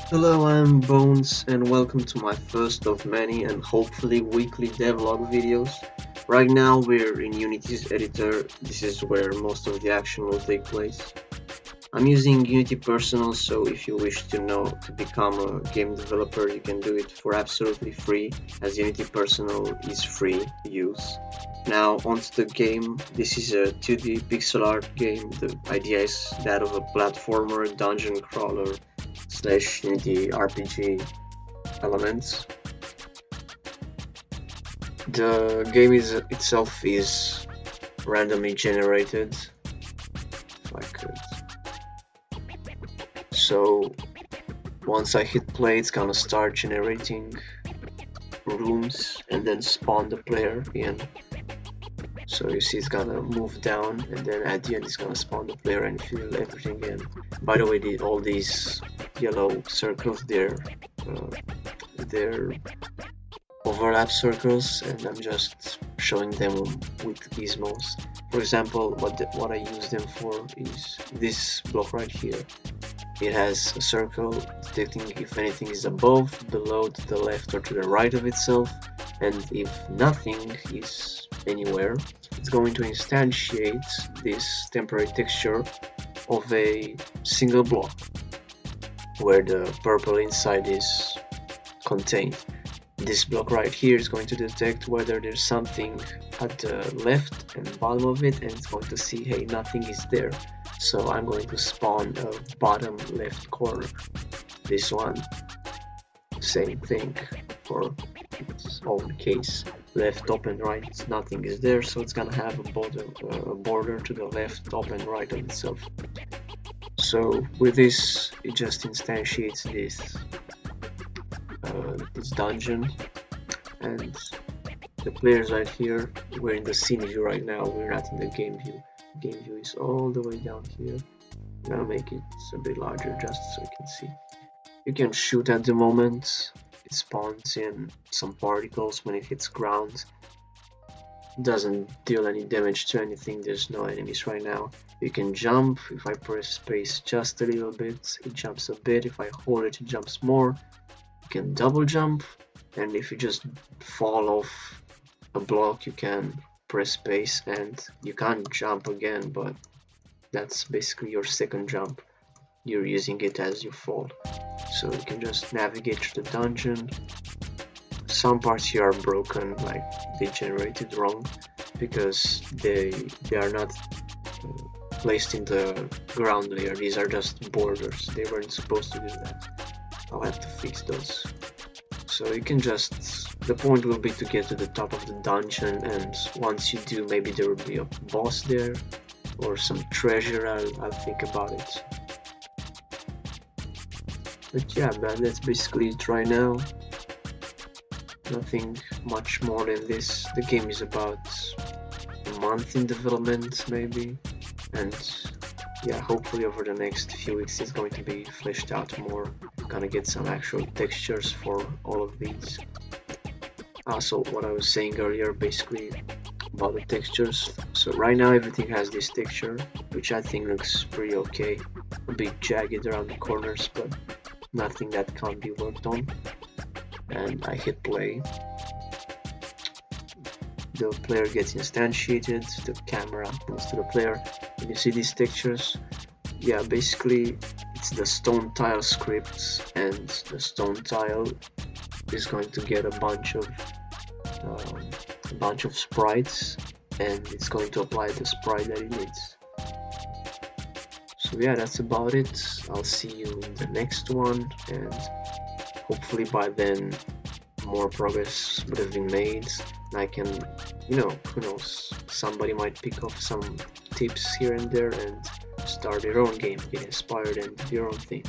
Hello, I'm Bones, and welcome to my first of many and hopefully weekly devlog videos. Right now, we're in Unity's editor. This is where most of the action will take place. I'm using Unity Personal, so if you wish to become a game developer, you can do it for absolutely free, as Unity Personal is free to use. Now, onto the game. This is a 2D pixel art game. The idea is that of a platformer, dungeon crawler, slash Unity RPG elements. The game itself is randomly generated. If I could. So once I hit play, it's gonna start generating rooms and then spawn the player in. So you see it's gonna move down, and then at the end it's gonna spawn the player and fill everything in. By the way, all these yellow circles, they're overlap circles, and I'm just showing them with gizmos. For example, what I use them for is this block right here. It has a circle detecting if anything is above, below, to the left or to the right of itself, and if nothing is anywhere, it's going to instantiate this temporary texture of a single block where the purple inside is contained. This block right here is going to detect whether there's something at the left and bottom of it, and it's going to see, hey, nothing is there. So I'm going to spawn a bottom left corner. This one, same thing for its own case. Left, top and right, nothing is there, so it's gonna have a border to the left, top and right of itself. So with this, it just instantiates this dungeon, and the players right here, we're in the scene view right now, we're not in the game view. Game view is all the way down here. I'm gonna make it a bit larger just so you can see. You can shoot at the moment. It spawns in some particles when it hits ground. It doesn't deal any damage to anything, there's no enemies right now. You can jump. If I press space just a little bit, it jumps a bit. If I hold it, it jumps more. You can double jump, and if you just fall off a block, you can press space and you can't jump again, but that's basically your second jump. You're using it as you fall. So you can just navigate through the dungeon. Some parts here are broken, like they generated wrong, because they are not placed in the ground layer. These are just borders. They weren't supposed to do that. I'll have to fix those. So you can just, the point will be to get to the top of the dungeon, and once you do, maybe there will be a boss there or some treasure. I'll think about it. But yeah, man, that's basically it right now. Nothing much more than this. The game is about a month in development maybe, and yeah, hopefully over the next few weeks it's going to be fleshed out more. Gonna get some actual textures for all of these. Also, what I was saying earlier basically about the textures. So right now everything has this texture, which I think looks pretty okay. A bit jagged around the corners, but nothing that can't be worked on. And I hit play. The player gets instantiated, the camera moves to the player, and you see these textures. Yeah, basically it's the stone tile script, and the stone tile is going to get a bunch of sprites, and it's going to apply the sprite that it needs. So yeah, that's about it. I'll see you in the next one, and hopefully by then more progress would have been made, and I can, who knows, somebody might pick up some tips here and there and start their own game, get inspired and do their own thing.